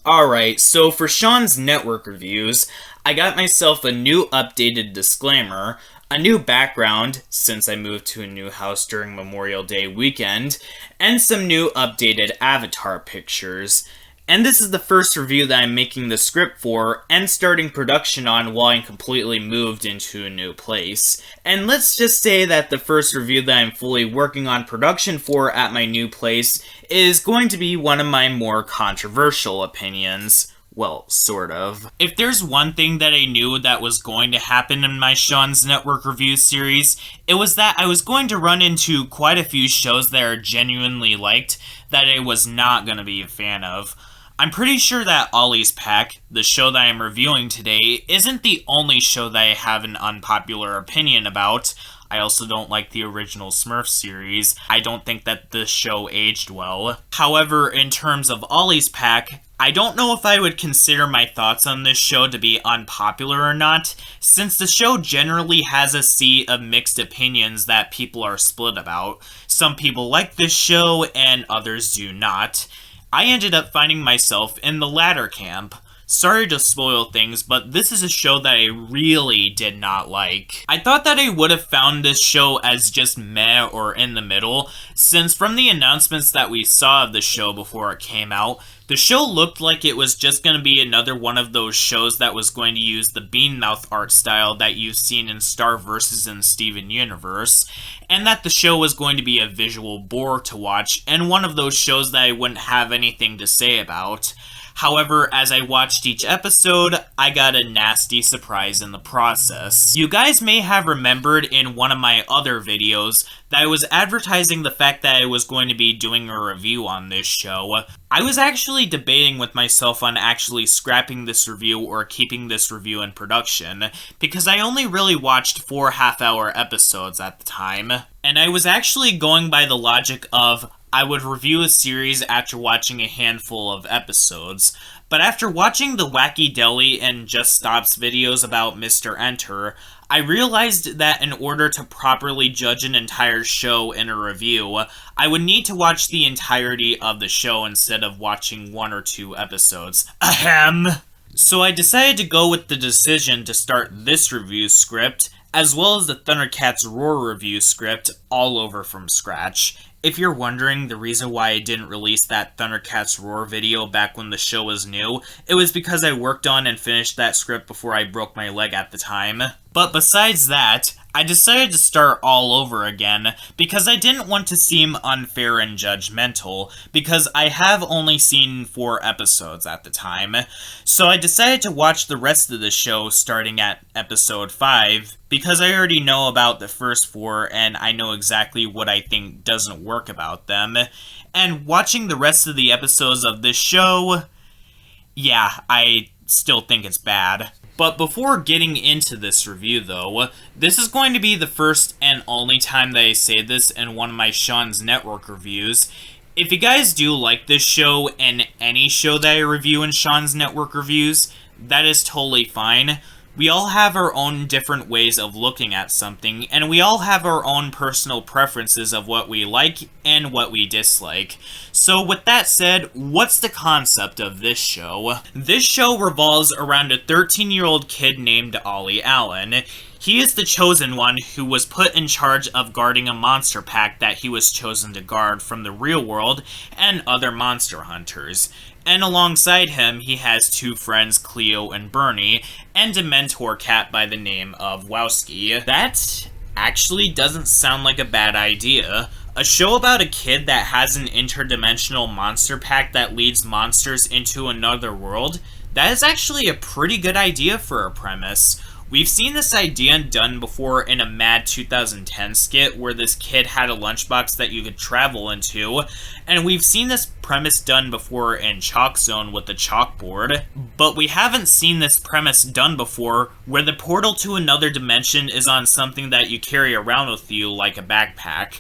Alright, so for Sean's network reviews, I got myself a new updated disclaimer, a new background, since I moved to a new house during Memorial Day weekend, and some new updated avatar pictures. And this is the first review that I'm making the script for and starting production on while I'm completely moved into a new place. And let's just say that the first review that I'm fully working on production for at my new place is going to be one of my more controversial opinions. Well, sort of. If there's one thing that I knew that was going to happen in my Sean's Network Review series, it was that I was going to run into quite a few shows that are genuinely liked that I was not going to be a fan of. I'm pretty sure that Ollie's Pack, the show that I'm reviewing today, isn't the only show that I have an unpopular opinion about. I also don't like the original Smurfs series. I don't think that the show aged well. However, in terms of Ollie's Pack, I don't know if I would consider my thoughts on this show to be unpopular or not, since the show generally has a sea of mixed opinions that people are split about. Some people like this show, and others do not. I ended up finding myself in the latter camp. Sorry to spoil things, but this is a show that I really did not like. I thought that I would have found this show as just meh or in the middle, since from the announcements that we saw of the show before it came out, the show looked like it was just going to be another one of those shows that was going to use the bean-mouth art style that you've seen in Star vs. and Steven Universe, and that the show was going to be a visual bore to watch, and one of those shows that I wouldn't have anything to say about. However, as I watched each episode, I got a nasty surprise in the process. You guys may have remembered in one of my other videos that I was advertising the fact that I was going to be doing a review on this show. I was actually debating with myself on actually scrapping this review or keeping this review in production, because I only really watched 4 half-hour episodes at the time. And I was actually going by the logic of I would review a series after watching a handful of episodes, but after watching the Wacky Deli and Just Stops videos about Mr. Enter, I realized that in order to properly judge an entire show in a review, I would need to watch the entirety of the show instead of watching 1 or 2 episodes. Ahem! So I decided to go with the decision to start this review script, as well as the Thundercats Roar review script, all over from scratch. If you're wondering the reason why I didn't release that Thundercats Roar video back when the show was new, it was because I worked on and finished that script before I broke my leg at the time. But besides that, I decided to start all over again because I didn't want to seem unfair and judgmental, because I have only seen 4 episodes at the time. So I decided to watch the rest of the show starting at episode 5, because I already know about the first 4 and I know exactly what I think doesn't work about them. And watching the rest of the episodes of this show, yeah, I still think it's bad. But before getting into this review though, this is going to be the first and only time that I say this in one of my Sean's Network reviews. If you guys do like this show and any show that I review in Sean's Network reviews, that is totally fine. We all have our own different ways of looking at something, and we all have our own personal preferences of what we like and what we dislike. So with that said, what's the concept of this show? This show revolves around a 13-year-old kid named Ollie Allen. He is the chosen one who was put in charge of guarding a monster pack that he was chosen to guard from the real world and other monster hunters. And alongside him, he has 2 friends, Cleo and Bernie, and a mentor cat by the name of Wowski. That actually doesn't sound like a bad idea. A show about a kid that has an interdimensional monster pack that leads monsters into another world, that is actually a pretty good idea for a premise. We've seen this idea done before in a Mad 2010 skit where this kid had a lunchbox that you could travel into, and we've seen this premise done before in Chalk Zone with the chalkboard, but we haven't seen this premise done before where the portal to another dimension is on something that you carry around with you like a backpack.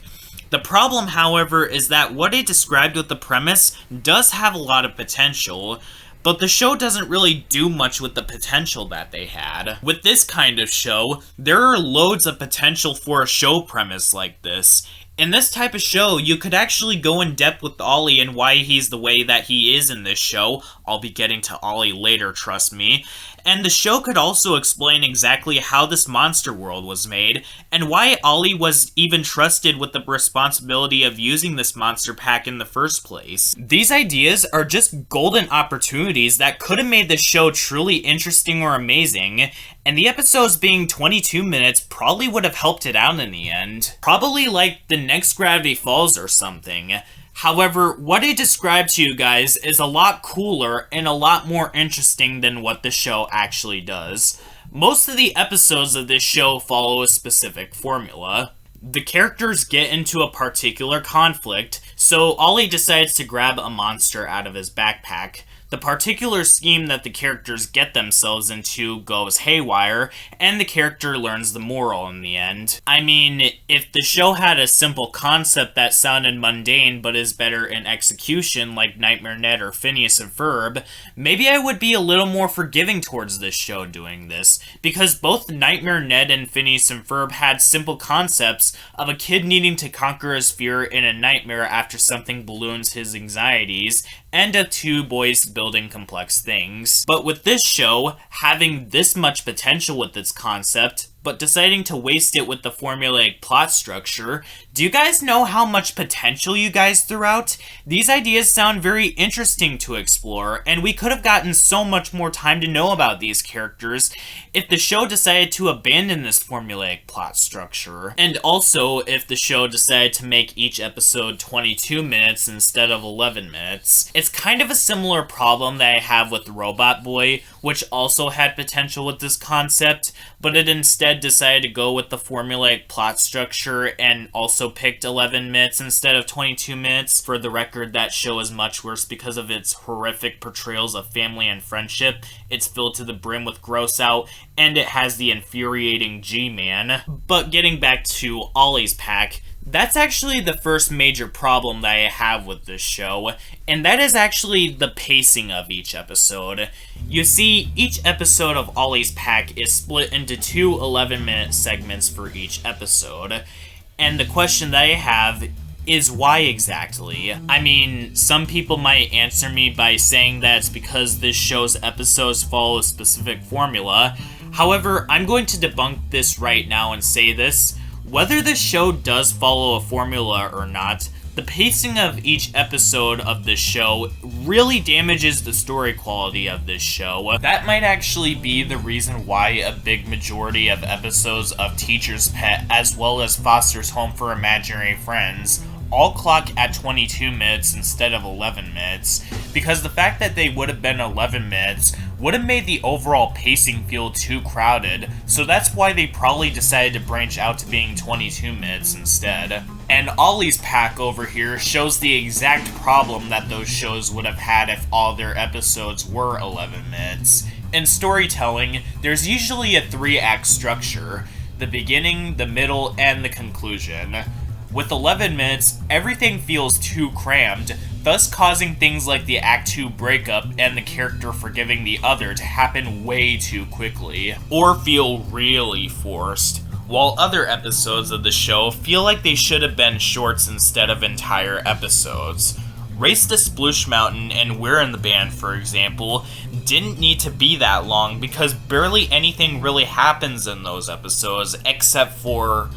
The problem, however, is that what I described with the premise does have a lot of potential, but the show doesn't really do much with the potential that they had. With this kind of show, there are loads of potential for a show premise like this. In this type of show, you could actually go in depth with Ollie and why he's the way that he is in this show. I'll be getting to Ollie later, trust me. And the show could also explain exactly how this monster world was made, and why Ollie was even trusted with the responsibility of using this monster pack in the first place. These ideas are just golden opportunities that could have made the show truly interesting or amazing, and the episodes being 22 minutes probably would have helped it out in the end. Probably like the next Gravity Falls or something. However, what I described to you guys is a lot cooler and a lot more interesting than what the show actually does. Most of the episodes of this show follow a specific formula. The characters get into a particular conflict, so Ollie decides to grab a monster out of his backpack. The particular scheme that the characters get themselves into goes haywire, and the character learns the moral in the end. I mean, if the show had a simple concept that sounded mundane but is better in execution, like Nightmare Ned or Phineas and Ferb, maybe I would be a little more forgiving towards this show doing this, because both Nightmare Ned and Phineas and Ferb had simple concepts of a kid needing to conquer his fear in a nightmare after something balloons his anxieties, and of two boys building complex things. But with this show, having this much potential with its concept, but deciding to waste it with the formulaic plot structure, do you guys know how much potential you guys threw out? These ideas sound very interesting to explore, and we could have gotten so much more time to know about these characters if the show decided to abandon this formulaic plot structure. And also, if the show decided to make each episode 22 minutes instead of 11 minutes. It's kind of a similar problem that I have with Robot Boy, which also had potential with this concept, but it instead decided to go with the formulaic plot structure and also picked 11 minutes instead of 22 minutes. For the record, that show is much worse because of its horrific portrayals of family and friendship. It's filled to the brim with gross out, and it has the infuriating G-Man. But getting back to Ollie's pack, that's actually the first major problem that I have with this show, and that is actually the pacing of each episode. You see, each episode of Ollie's Pack is split into two 11-minute segments for each episode, and the question that I have is why exactly? I mean, some people might answer me by saying that it's because this show's episodes follow a specific formula. However, I'm going to debunk this right now and say this. Whether this show does follow a formula or not, the pacing of each episode of this show really damages the story quality of this show. That might actually be the reason why a big majority of episodes of Teacher's Pet, as well as Foster's Home for Imaginary Friends, all clock at 22 minutes instead of 11 minutes, because the fact that they would have been 11 minutes would have made the overall pacing feel too crowded, so that's why they probably decided to branch out to being 22 minutes instead. And Ollie's Pack over here shows the exact problem that those shows would have had if all their episodes were 11 minutes. In storytelling, there's usually a 3-act structure: the beginning, the middle, and the conclusion. With 11 minutes, everything feels too crammed, thus causing things like the Act 2 breakup and the character forgiving the other to happen way too quickly, or feel really forced, while other episodes of the show feel like they should have been shorts instead of entire episodes. Race to Sploosh Mountain and We're in the Band, for example, didn't need to be that long because barely anything really happens in those episodes except for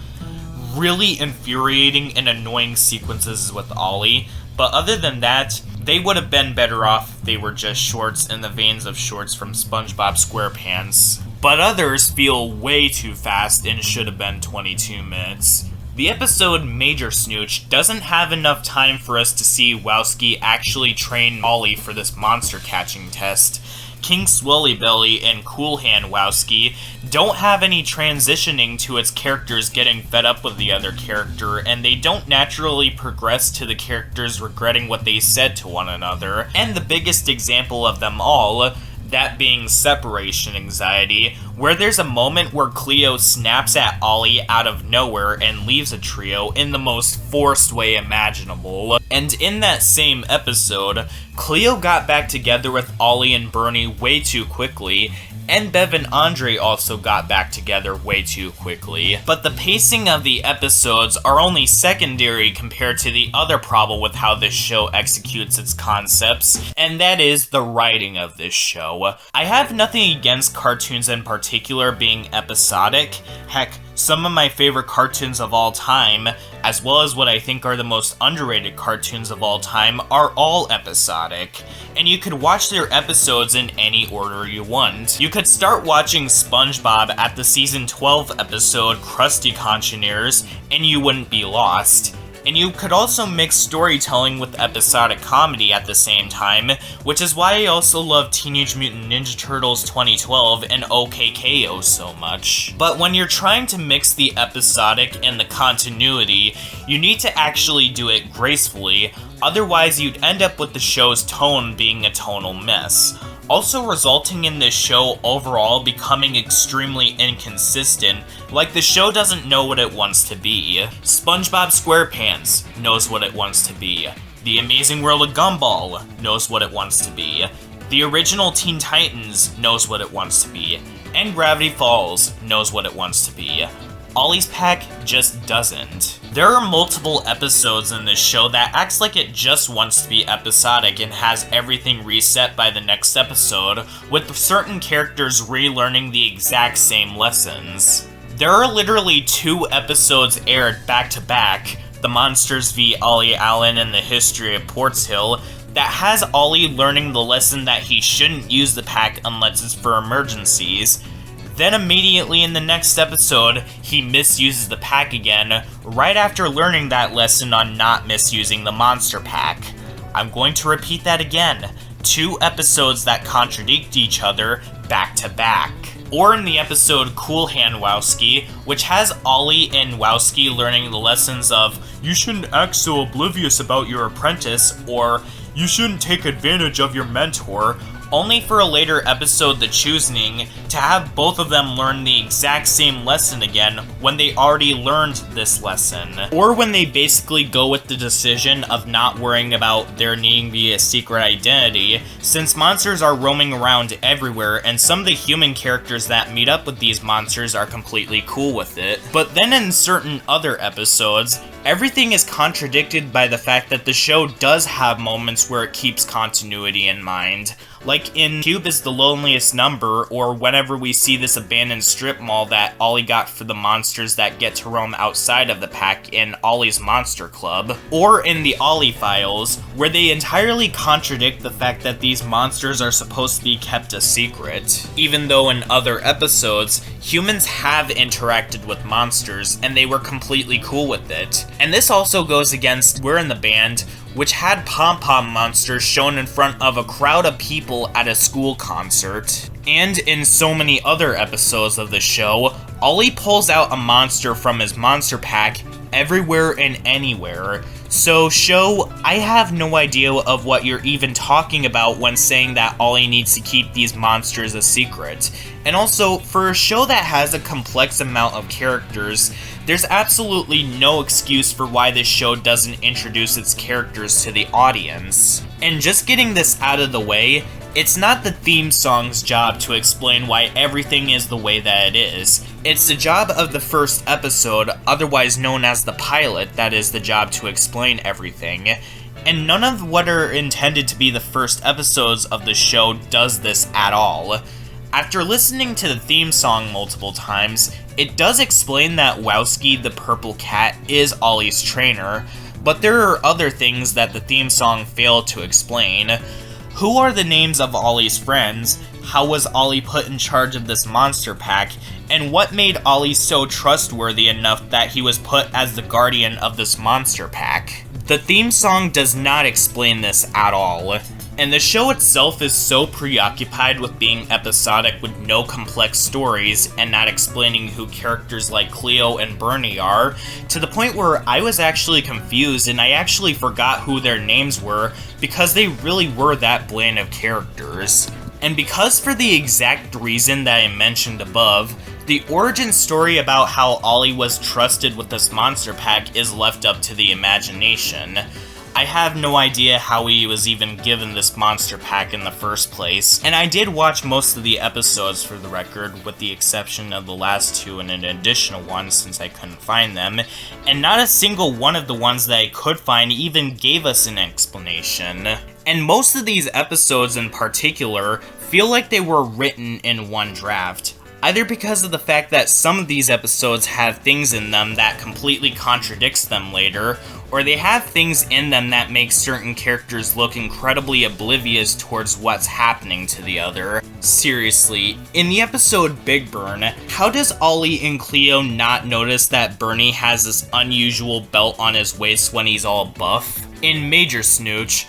really infuriating and annoying sequences with Ollie, but other than that, they would have been better off if they were just shorts in the veins of shorts from SpongeBob SquarePants. But others feel way too fast and should have been 22 minutes. The episode Major Snooch doesn't have enough time for us to see Wowski actually train Ollie for this monster catching test. King Swelly Belly and Cool Hand Wowski don't have any transitioning to its characters getting fed up with the other character, and they don't naturally progress to the characters regretting what they said to one another. And the biggest example of them all, that being separation anxiety, where there's a moment where Cleo snaps at Ollie out of nowhere and leaves a trio in the most forced way imaginable. And in that same episode, Cleo got back together with Ollie and Bernie way too quickly, and Bev and Andre also got back together way too quickly. But the pacing of the episodes are only secondary compared to the other problem with how this show executes its concepts, and that is the writing of this show. I have nothing against cartoons in particular being episodic. Heck, some of my favorite cartoons of all time, as well as what I think are the most underrated cartoons of all time, are all episodic. And you could watch their episodes in any order you want. You could start watching SpongeBob at the season 12 episode Krusty Conchinaires, and you wouldn't be lost. And you could also mix storytelling with episodic comedy at the same time, which is why I also love Teenage Mutant Ninja Turtles 2012 and OKKO so much. But when you're trying to mix the episodic and the continuity, you need to actually do it gracefully, otherwise you'd end up with the show's tone being a tonal mess. Also resulting in this show overall becoming extremely inconsistent, like the show doesn't know what it wants to be. SpongeBob SquarePants knows what it wants to be. The Amazing World of Gumball knows what it wants to be. The original Teen Titans knows what it wants to be. And Gravity Falls knows what it wants to be. Ollie's Pack just doesn't. There are multiple episodes in this show that acts like it just wants to be episodic and has everything reset by the next episode, with certain characters relearning the exact same lessons. There are literally 2 episodes aired back to back, The Monsters v. Ollie Allen and the History of Ports Hill, that has Ollie learning the lesson that he shouldn't use the pack unless it's for emergencies. Then immediately in the next episode, he misuses the pack again, right after learning that lesson on not misusing the monster pack. I'm going to repeat that again. 2 episodes that contradict each other back to back. Or in the episode Cool Hand Wowski, which has Ollie and Wowski learning the lessons of, you shouldn't act so oblivious about your apprentice, or you shouldn't take advantage of your mentor, only for a later episode, The Choosing, to have both of them learn the exact same lesson again when they already learned this lesson. Or when they basically go with the decision of not worrying about there needing to be a secret identity, since monsters are roaming around everywhere and some of the human characters that meet up with these monsters are completely cool with it. But then in certain other episodes, everything is contradicted by the fact that the show does have moments where it keeps continuity in mind. Like in Cube is the Loneliest Number, or whenever we see this abandoned strip mall that Ollie got for the monsters that get to roam outside of the pack in Ollie's Monster Club. Or in the Ollie Files, where they entirely contradict the fact that these monsters are supposed to be kept a secret. Even though in other episodes, humans have interacted with monsters, and they were completely cool with it. And this also goes against We're in the Band, which had pom-pom monsters shown in front of a crowd of people at a school concert. And in so many other episodes of the show, Ollie pulls out a monster from his monster pack everywhere and anywhere. So show, I have no idea of what you're even talking about when saying that Ollie needs to keep these monsters a secret. And also, for a show that has a complex amount of characters, there's absolutely no excuse for why this show doesn't introduce its characters to the audience. And just getting this out of the way, it's not the theme song's job to explain why everything is the way that it is. It's the job of the first episode, otherwise known as the pilot, that is the job to explain everything. And none of what are intended to be the first episodes of the show does this at all. After listening to the theme song multiple times, it does explain that Wowski the Purple Cat is Ollie's trainer, but there are other things that the theme song failed to explain. Who are the names of Ollie's friends? How was Ollie put in charge of this monster pack? And what made Ollie so trustworthy enough that he was put as the guardian of this monster pack? The theme song does not explain this at all. And the show itself is so preoccupied with being episodic with no complex stories and not explaining who characters like Cleo and Bernie are, to the point where I was actually confused and I actually forgot who their names were because they really were that bland of characters. And because for the exact reason that I mentioned above, the origin story about how Ollie was trusted with this monster pack is left up to the imagination. I have no idea how he was even given this monster pack in the first place, and I did watch most of the episodes for the record, with the exception of the last two and an additional one since I couldn't find them, and not a single one of the ones that I could find even gave us an explanation. And most of these episodes in particular feel like they were written in one draft. Either because of the fact that some of these episodes have things in them that completely contradicts them later, or they have things in them that make certain characters look incredibly oblivious towards what's happening to the other. Seriously, in the episode Big Burn, how does Ollie and Cleo not notice that Bernie has this unusual belt on his waist when he's all buff? In Major Snooch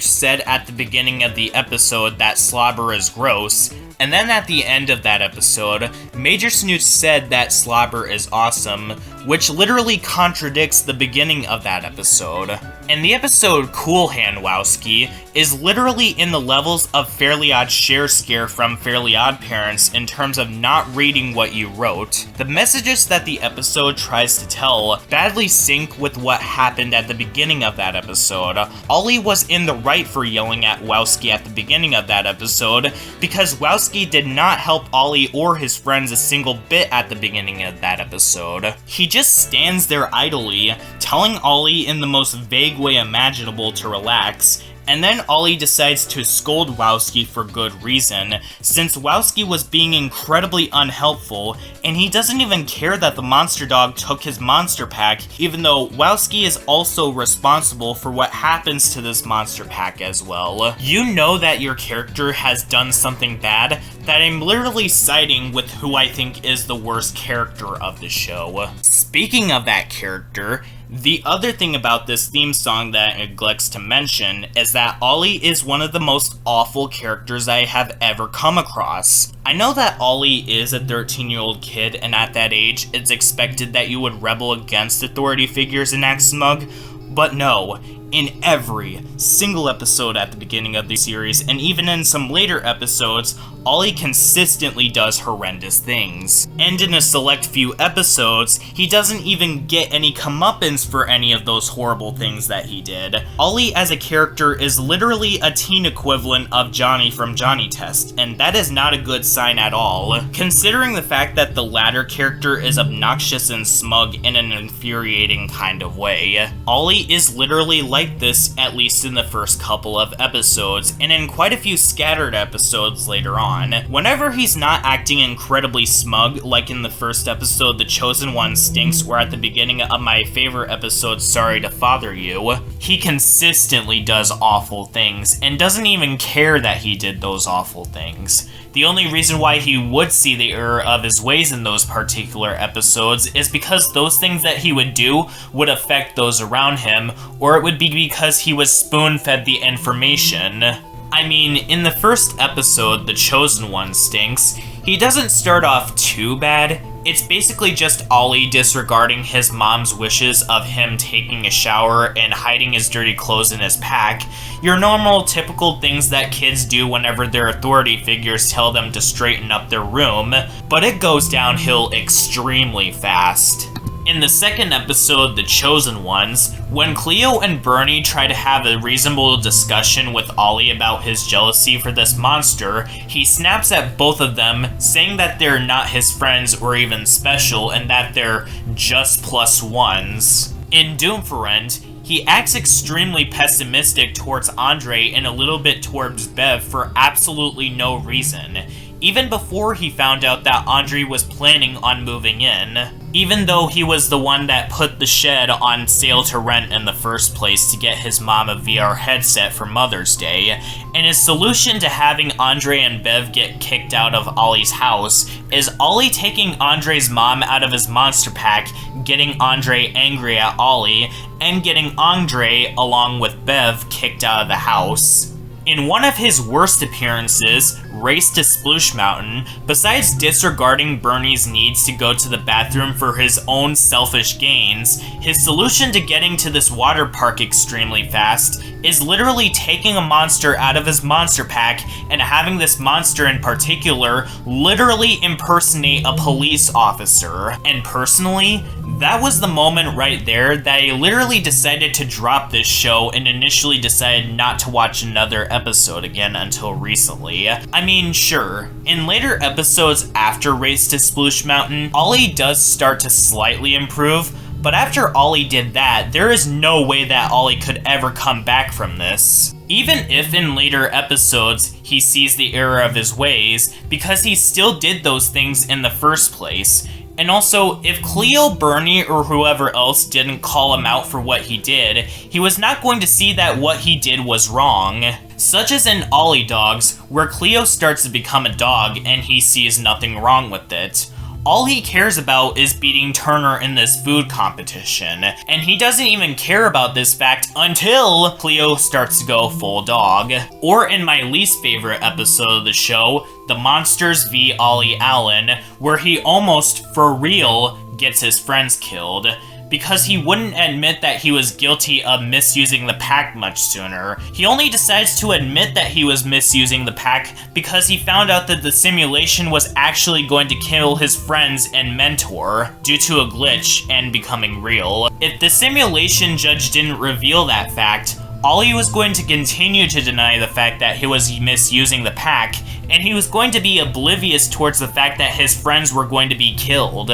said at the beginning of the episode that slobber is gross, and then at the end of that episode, Major Snooch said that slobber is awesome, which literally contradicts the beginning of that episode. And the episode Cool Hand Wowski is literally in the levels of Fairly Odd Share Scare from Fairly Odd Parents in terms of not reading what you wrote. The messages that the episode tries to tell badly sync with what happened at the beginning of that episode. Ollie was in the right for yelling at Wowski at the beginning of that episode, because Wowski did not help Ollie or his friends a single bit at the beginning of that episode. He just stands there idly, telling Ollie in the most vague way imaginable to relax, and then Ollie decides to scold Wowski for good reason, since Wowski was being incredibly unhelpful, and he doesn't even care that the monster dog took his monster pack, even though Wowski is also responsible for what happens to this monster pack as well. You know that your character has done something bad that I'm literally siding with who I think is the worst character of the show. Speaking of that character, the other thing about this theme song that it neglects to mention is that Ollie is one of the most awful characters I have ever come across. I know that Ollie is a 13-year-old kid, and at that age, it's expected that you would rebel against authority figures and act smug, but no. In every single episode at the beginning of the series, and even in some later episodes, Ollie consistently does horrendous things. And in a select few episodes, he doesn't even get any comeuppance for any of those horrible things that he did. Ollie as a character is literally a teen equivalent of Johnny from Johnny Test, and that is not a good sign at all. Considering the fact that the latter character is obnoxious and smug in an infuriating kind of way. Ollie is literally like this, at least in the first couple of episodes, and in quite a few scattered episodes later on. Whenever he's not acting incredibly smug, like in the first episode The Chosen One Stinks, or at the beginning of my favorite episode Sorry to Father You, he consistently does awful things, and doesn't even care that he did those awful things. The only reason why he would see the error of his ways in those particular episodes is because those things that he would do would affect those around him, or it would be because he was spoon-fed the information. I mean, in the first episode, The Chosen One Stinks, he doesn't start off too bad. It's basically just Ollie disregarding his mom's wishes of him taking a shower and hiding his dirty clothes in his pack. Your normal, typical things that kids do whenever their authority figures tell them to straighten up their room, but it goes downhill extremely fast. In the second episode, The Chosen Ones, when Cleo and Bernie try to have a reasonable discussion with Ollie about his jealousy for this monster, he snaps at both of them, saying that they're not his friends or even special, and that they're just plus ones. In Doomferend, he acts extremely pessimistic towards Andre and a little bit towards Bev for absolutely no reason, even before he found out that Andre was planning on moving in. Even though he was the one that put the shed on sale to rent in the first place to get his mom a VR headset for Mother's Day, and his solution to having Andre and Bev get kicked out of Ollie's house is Ollie taking Andre's mom out of his monster pack, getting Andre angry at Ollie, and getting Andre, along with Bev, kicked out of the house. In one of his worst appearances, Race to Sploosh Mountain, besides disregarding Bernie's needs to go to the bathroom for his own selfish gains, his solution to getting to this water park extremely fast is literally taking a monster out of his monster pack and having this monster in particular literally impersonate a police officer. And personally, that was the moment right there that I literally decided to drop this show and initially decided not to watch another episode again until recently. I mean, sure, in later episodes after Race to Sploosh Mountain, Ollie does start to slightly improve, but after Ollie did that, there is no way that Ollie could ever come back from this. Even if in later episodes he sees the error of his ways, because he still did those things in the first place. And also, if Cleo, Bernie, or whoever else didn't call him out for what he did, he was not going to see that what he did was wrong. Such as in Ollie Dogs, where Cleo starts to become a dog and he sees nothing wrong with it. All he cares about is beating Turner in this food competition, and he doesn't even care about this fact until Cleo starts to go full dog. Or in my least favorite episode of the show, The Monsters v. Ollie Allen, where he almost, for real, gets his friends killed, because he wouldn't admit that he was guilty of misusing the pack much sooner. He only decides to admit that he was misusing the pack because he found out that the simulation was actually going to kill his friends and mentor due to a glitch and becoming real. If the simulation judge didn't reveal that fact, Ollie was going to continue to deny the fact that he was misusing the pack, and he was going to be oblivious towards the fact that his friends were going to be killed.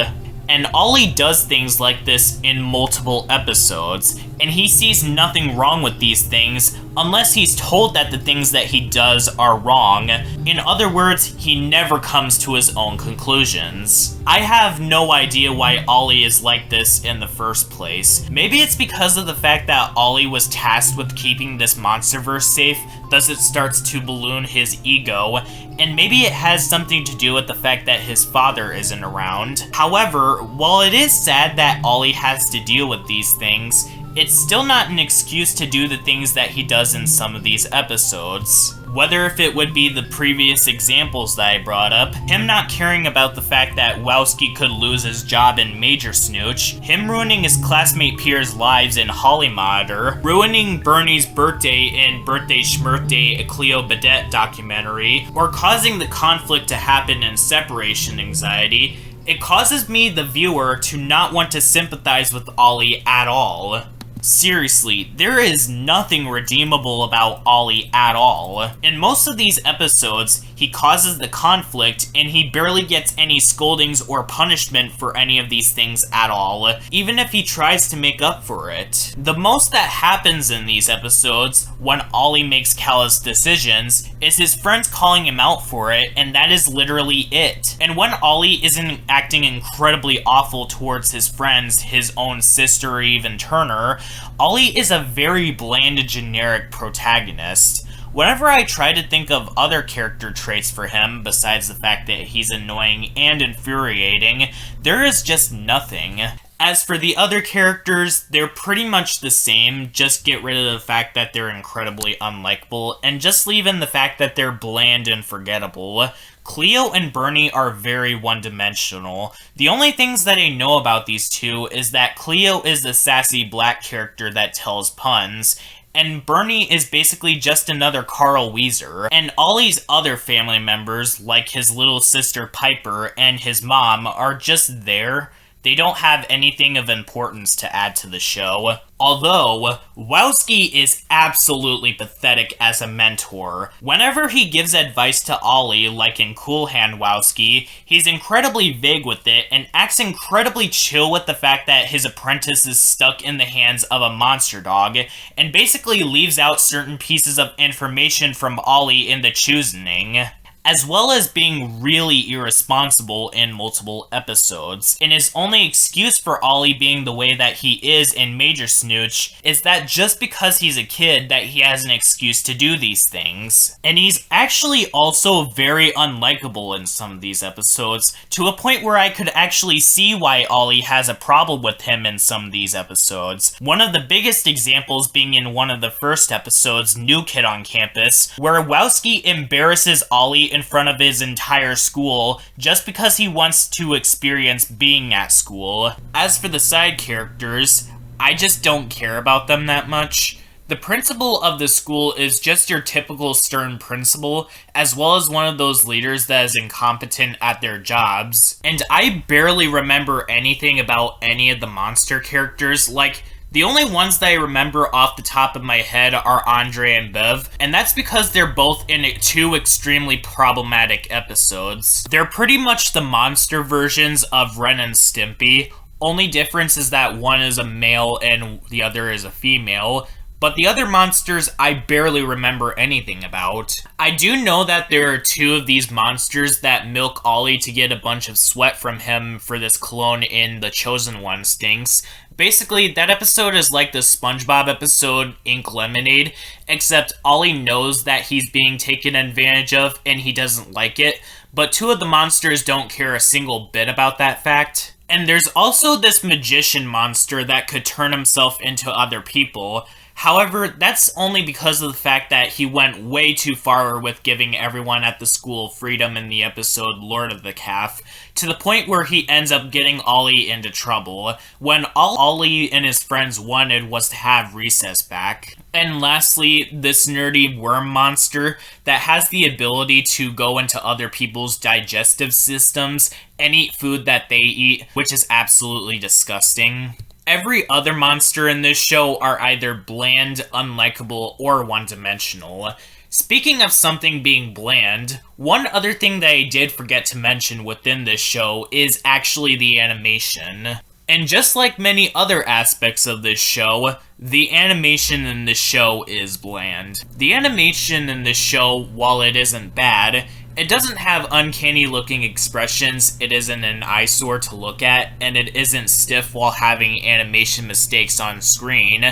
And Ollie does things like this in multiple episodes, and he sees nothing wrong with these things unless he's told that the things that he does are wrong. In other words, he never comes to his own conclusions. I have no idea why Ollie is like this in the first place. Maybe it's because of the fact that Ollie was tasked with keeping this monsterverse safe, thus it starts to balloon his ego, and maybe it has something to do with the fact that his father isn't around. However, while it is sad that Ollie has to deal with these things, it's still not an excuse to do the things that he does in some of these episodes. Whether if it would be the previous examples that I brought up, him not caring about the fact that Wowski could lose his job in Major Snooch, him ruining his classmate peers' lives in Holly Monitor, ruining Bernie's birthday in Birthday Schmirthday, a Cleo Badette documentary, or causing the conflict to happen in Separation Anxiety, it causes me, the viewer, to not want to sympathize with Ollie at all. Seriously, there is nothing redeemable about Ollie at all. In most of these episodes, he causes the conflict, and he barely gets any scoldings or punishment for any of these things at all, even if he tries to make up for it. The most that happens in these episodes, when Ollie makes callous decisions, is his friends calling him out for it, and that is literally it. And when Ollie isn't acting incredibly awful towards his friends, his own sister, or even Turner, Ollie is a very bland and generic protagonist. Whenever I try to think of other character traits for him, besides the fact that he's annoying and infuriating, there is just nothing. As for the other characters, they're pretty much the same, just get rid of the fact that they're incredibly unlikable, and just leave in the fact that they're bland and forgettable. Cleo and Bernie are very one-dimensional. The only things that I know about these two is that Cleo is the sassy black character that tells puns, and Bernie is basically just another Carl Wheezer. And Ollie's other family members, like his little sister Piper and his mom, are just there. They don't have anything of importance to add to the show. Although, Wowski is absolutely pathetic as a mentor. Whenever he gives advice to Ollie, like in Cool Hand Wowski, he's incredibly vague with it and acts incredibly chill with the fact that his apprentice is stuck in the hands of a monster dog, and basically leaves out certain pieces of information from Ollie in the choosing. as well as being really irresponsible in multiple episodes. And his only excuse for Ollie being the way that he is in Major Snooch is that just because he's a kid that he has an excuse to do these things. And he's actually also very unlikable in some of these episodes, to a point where I could actually see why Ollie has a problem with him in some of these episodes. One of the biggest examples being in one of the first episodes, New Kid on Campus, where Wowski embarrasses Ollie in front of his entire school just because he wants to experience being at school. As for the side characters, I just don't care about them that much. The principal of the school is just your typical stern principal, as well as one of those leaders that is incompetent at their jobs. And I barely remember anything about any of the monster characters. Like, the only ones that I remember off the top of my head are Andre and Bev, and that's because they're both in 2 extremely problematic episodes. They're pretty much the monster versions of Ren and Stimpy. Only difference is that one is a male and the other is a female. But the other monsters I barely remember anything about. I do know that there are 2 of these monsters that milk Ollie to get a bunch of sweat from him for this clone in The Chosen One Stinks. Basically, that episode is like the SpongeBob episode, Ink Lemonade, except Ollie knows that he's being taken advantage of and he doesn't like it, but 2 of the monsters don't care a single bit about that fact. And there's also this magician monster that could turn himself into other people. However, that's only because of the fact that he went way too far with giving everyone at the school freedom in the episode Lord of the Calf, to the point where he ends up getting Ollie into trouble, when all Ollie and his friends wanted was to have recess back. And lastly, this nerdy worm monster that has the ability to go into other people's digestive systems and eat food that they eat, which is absolutely disgusting. Every other monster in this show are either bland, unlikable, or one-dimensional. Speaking of something being bland, one other thing that I did forget to mention within this show is actually the animation. And just like many other aspects of this show, the animation in this show is bland. The animation in this show, while it isn't bad, it doesn't have uncanny looking expressions, it isn't an eyesore to look at, and it isn't stiff while having animation mistakes on screen.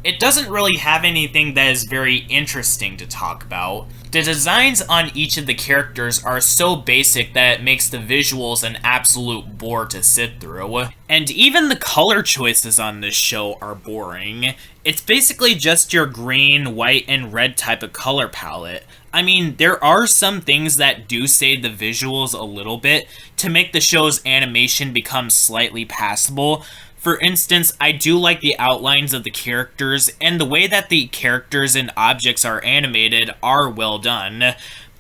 It doesn't really have anything that is very interesting to talk about. The designs on each of the characters are so basic that it makes the visuals an absolute bore to sit through. And even the color choices on this show are boring. It's basically just your green, white, and red type of color palette. I mean, there are some things that do save the visuals a little bit to make the show's animation become slightly passable. For instance, I do like the outlines of the characters, and the way that the characters and objects are animated are well done.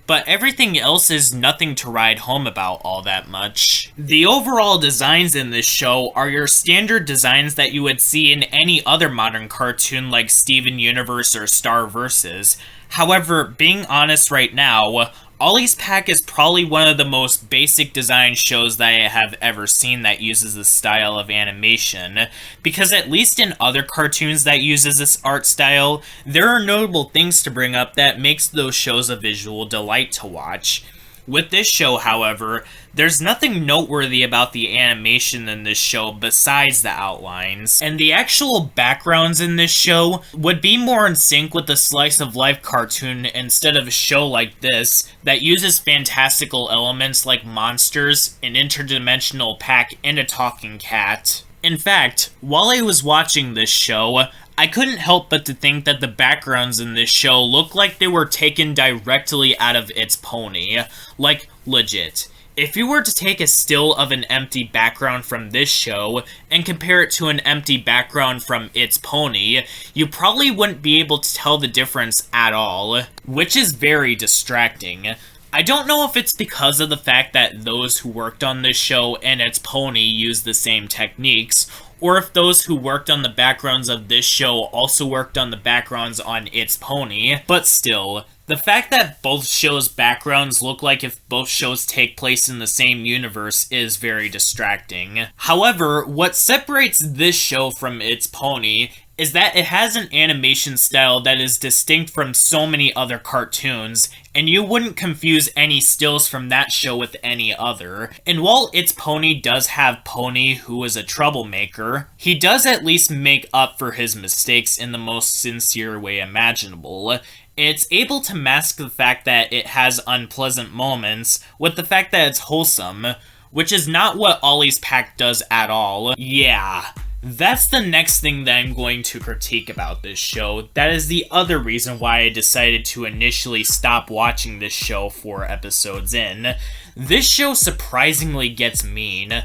But everything else is nothing to write home about all that much. The overall designs in this show are your standard designs that you would see in any other modern cartoon like Steven Universe or Star Vs. However, being honest right now, Ollie's Pack is probably one of the most basic design shows that I have ever seen that uses this style of animation, because at least in other cartoons that uses this art style, there are notable things to bring up that makes those shows a visual delight to watch. With this show, however, there's nothing noteworthy about the animation in this show besides the outlines. And the actual backgrounds in this show would be more in sync with a slice-of-life cartoon instead of a show like this that uses fantastical elements like monsters, an interdimensional pack, and a talking cat. In fact, while I was watching this show, I couldn't help but to think that the backgrounds in this show look like they were taken directly out of It's Pony. Like, legit. If you were to take a still of an empty background from this show and compare it to an empty background from It's Pony, you probably wouldn't be able to tell the difference at all, which is very distracting. I don't know if it's because of the fact that those who worked on this show and It's Pony used the same techniques, or if those who worked on the backgrounds of this show also worked on the backgrounds on It's Pony, but still, the fact that both shows' backgrounds look like if both shows take place in the same universe is very distracting. However, what separates this show from It's Pony is that it has an animation style that is distinct from so many other cartoons, and you wouldn't confuse any stills from that show with any other. And while It's Pony does have Pony, who is a troublemaker, he does at least make up for his mistakes in the most sincere way imaginable. It's able to mask the fact that it has unpleasant moments with the fact that it's wholesome, which is not what Ollie's Pack does at all. Yeah. That's the next thing that I'm going to critique about this show. That is the other reason why I decided to initially stop watching this show 4 episodes in. This show surprisingly gets mean.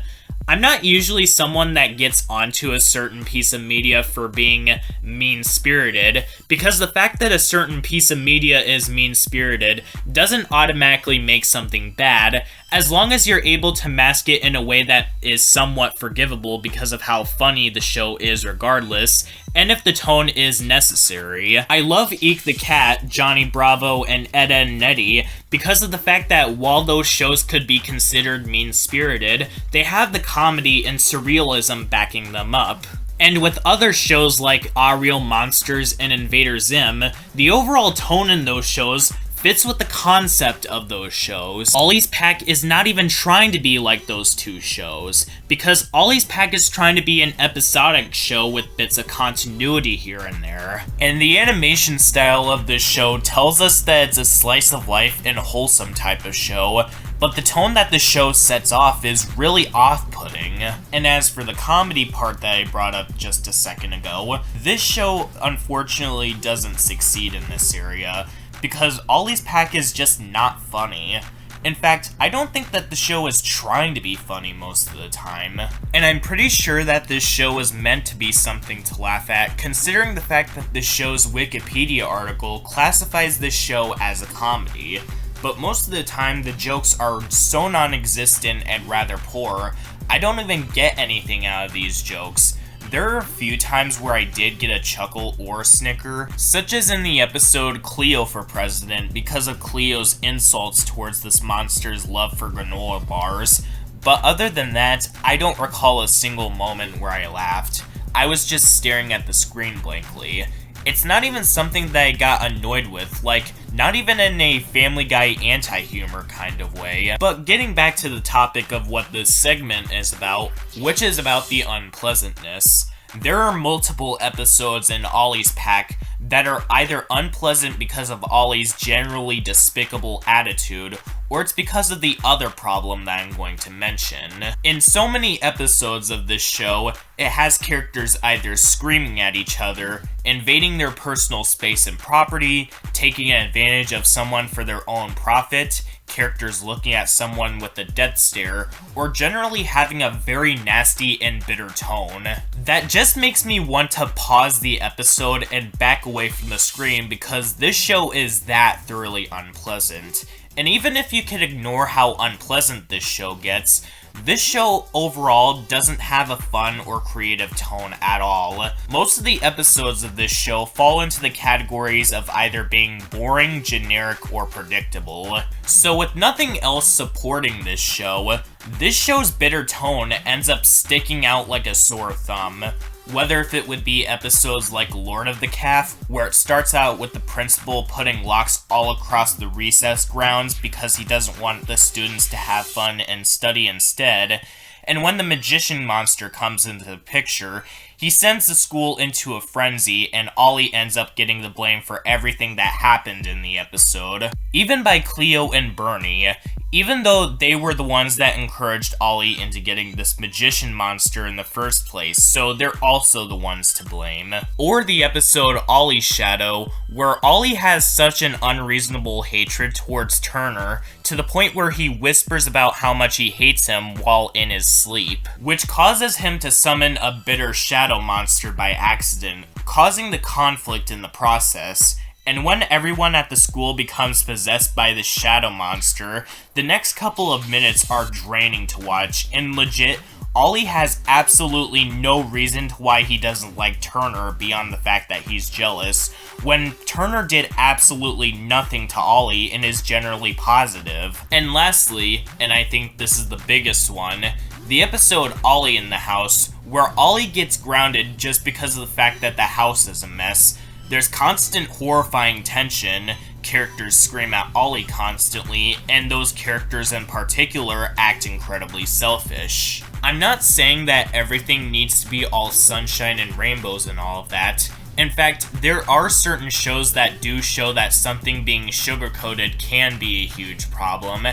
I'm not usually someone that gets onto a certain piece of media for being mean-spirited, because the fact that a certain piece of media is mean-spirited doesn't automatically make something bad, as long as you're able to mask it in a way that is somewhat forgivable because of how funny the show is regardless, and if the tone is necessary. I love Eek the Cat, Johnny Bravo, and Ed, Edd n Eddy because of the fact that while those shows could be considered mean-spirited, they have the comedy and surrealism backing them up. And with other shows like Ah Real Monsters and Invader Zim, the overall tone in those shows fits with the concept of those shows. Ollie's Pack is not even trying to be like those two shows, because Ollie's Pack is trying to be an episodic show with bits of continuity here and there. And the animation style of this show tells us that it's a slice of life and wholesome type of show, but the tone that the show sets off is really off-putting. And as for the comedy part that I brought up just a second ago, this show unfortunately doesn't succeed in this area, because Ollie's Pack is just not funny. In fact, I don't think that the show is trying to be funny most of the time. And I'm pretty sure that this show is meant to be something to laugh at, considering the fact that the show's Wikipedia article classifies this show as a comedy. But most of the time, the jokes are so non-existent and rather poor, I don't even get anything out of these jokes. There are a few times where I did get a chuckle or snicker, such as in the episode Cleo for President because of Cleo's insults towards this monster's love for granola bars, but other than that, I don't recall a single moment where I laughed. I was just staring at the screen blankly. It's not even something that I got annoyed with, like, not even in a Family Guy anti-humor kind of way. But getting back to the topic of what this segment is about, which is about the unpleasantness, there are multiple episodes in Ollie's Pack that are either unpleasant because of Ollie's generally despicable attitude, or it's because of the other problem that I'm going to mention. In so many episodes of this show, it has characters either screaming at each other, invading their personal space and property, taking advantage of someone for their own profit, characters looking at someone with a death stare, or generally having a very nasty and bitter tone. That just makes me want to pause the episode and back away from the screen because this show is that thoroughly unpleasant. And even if you could ignore how unpleasant this show gets, this show overall doesn't have a fun or creative tone at all. Most of the episodes of this show fall into the categories of either being boring, generic, or predictable. So with nothing else supporting this show's bitter tone ends up sticking out like a sore thumb. Whether if it would be episodes like Lord of the Calf, where it starts out with the principal putting locks all across the recess grounds because he doesn't want the students to have fun and study instead, and when the magician monster comes into the picture, he sends the school into a frenzy, and Ollie ends up getting the blame for everything that happened in the episode. Even by Cleo and Bernie, even though they were the ones that encouraged Ollie into getting this magician monster in the first place, so they're also the ones to blame. Or the episode Ollie's Shadow, where Ollie has such an unreasonable hatred towards Turner, to the point where he whispers about how much he hates him while in his sleep, which causes him to summon a bitter shadow monster by accident, causing the conflict in the process. And when everyone at the school becomes possessed by the shadow monster, the next couple of minutes are draining to watch, and legit, Ollie has absolutely no reason to why he doesn't like Turner beyond the fact that he's jealous, when Turner did absolutely nothing to Ollie and is generally positive. And lastly, and I think this is the biggest one, the episode Ollie in the House, where Ollie gets grounded just because of the fact that the house is a mess. There's constant horrifying tension, characters scream at Ollie constantly, and those characters in particular act incredibly selfish. I'm not saying that everything needs to be all sunshine and rainbows and all of that. In fact, there are certain shows that do show that something being sugar-coated can be a huge problem.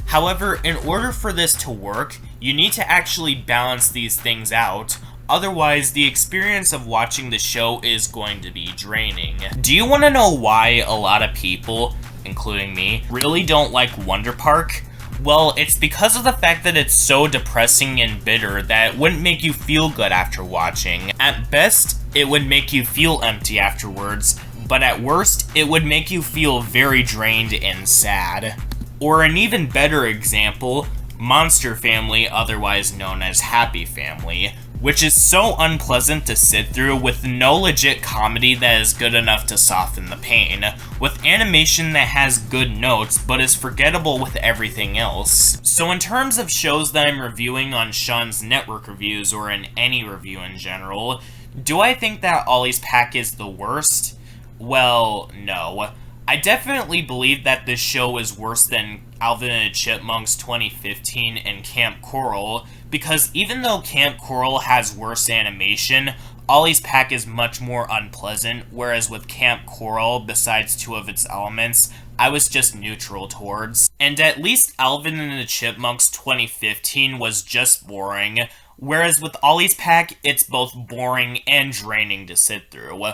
However, in order for this to work, you need to actually balance these things out. Otherwise, the experience of watching the show is going to be draining. Do you want to know why a lot of people, including me, really don't like Wonder Park? Well, it's because of the fact that it's so depressing and bitter that it wouldn't make you feel good after watching. At best, it would make you feel empty afterwards, but at worst, it would make you feel very drained and sad. Or an even better example, Monster Family, otherwise known as Happy Family, which is so unpleasant to sit through with no legit comedy that is good enough to soften the pain, with animation that has good notes but is forgettable with everything else. So in terms of shows that I'm reviewing on Sean's network reviews or in any review in general, do I think that Ollie's Pack is the worst? Well, no. I definitely believe that this show is worse than Alvin and the Chipmunks 2015 and Camp Coral, because even though Camp Coral has worse animation, Ollie's Pack is much more unpleasant, whereas with Camp Coral, besides two of its elements, I was just neutral towards. And at least Alvin and the Chipmunks 2015 was just boring, whereas with Ollie's Pack, it's both boring and draining to sit through.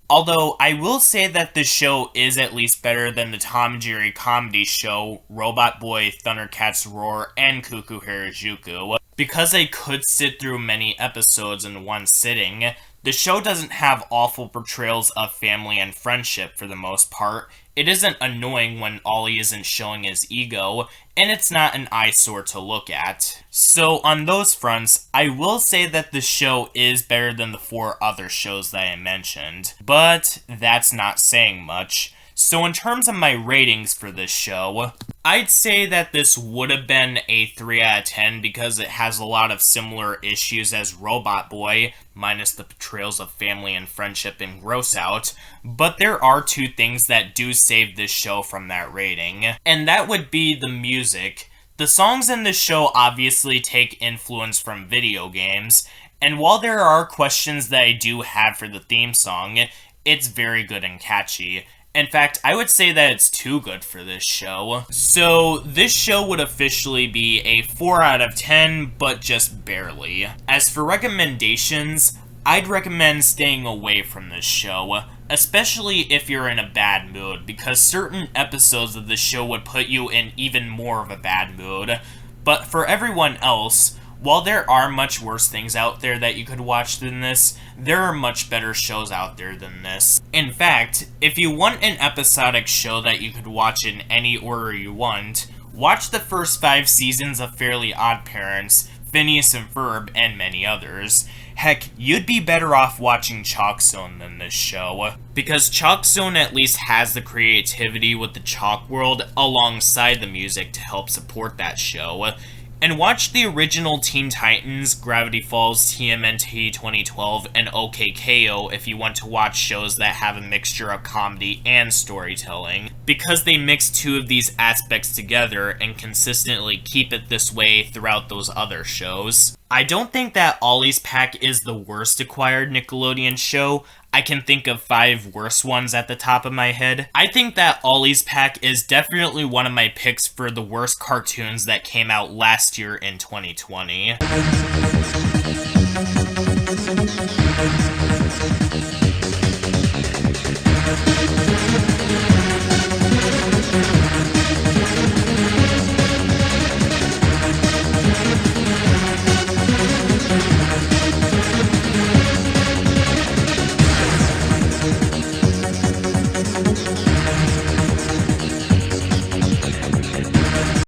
Although, I will say that this show is at least better than the Tom and Jerry comedy show, Robot Boy, Thundercats Roar, and Cuckoo Harajuku. Because I could sit through many episodes in one sitting, the show doesn't have awful portrayals of family and friendship for the most part. It isn't annoying when Ollie isn't showing his ego, and it's not an eyesore to look at. So on those fronts, I will say that the show is better than the 4 other shows that I mentioned, but that's not saying much. So in terms of my ratings for this show, I'd say that this would have been a 3 out of 10 because it has a lot of similar issues as Robot Boy, minus the portrayals of family and friendship and gross out, but there are 2 things that do save this show from that rating, and that would be the music. The songs in this show obviously take influence from video games, and while there are questions that I do have for the theme song, it's very good and catchy. In fact, I would say that it's too good for this show. So, this show would officially be a 4 out of 10, but just barely. As for recommendations, I'd recommend staying away from this show, especially if you're in a bad mood, because certain episodes of the show would put you in even more of a bad mood. But for everyone else, while there are much worse things out there that you could watch than this, there are much better shows out there than this. In fact, if you want an episodic show that you could watch in any order you want, watch the first 5 seasons of Fairly Odd Parents, Phineas and Ferb, and many others. Heck, you'd be better off watching Chalk Zone than this show, because Chalk Zone at least has the creativity with the Chalk World alongside the music to help support that show. And watch the original Teen Titans, Gravity Falls, TMNT 2012, and OKKO if you want to watch shows that have a mixture of comedy and storytelling, because they mix 2 of these aspects together and consistently keep it this way throughout those other shows. I don't think that Ollie's Pack is the worst acquired Nickelodeon show. I can think of 5 worse ones at the top of my head. I think that Ollie's Pack is definitely one of my picks for the worst cartoons that came out last year in 2020.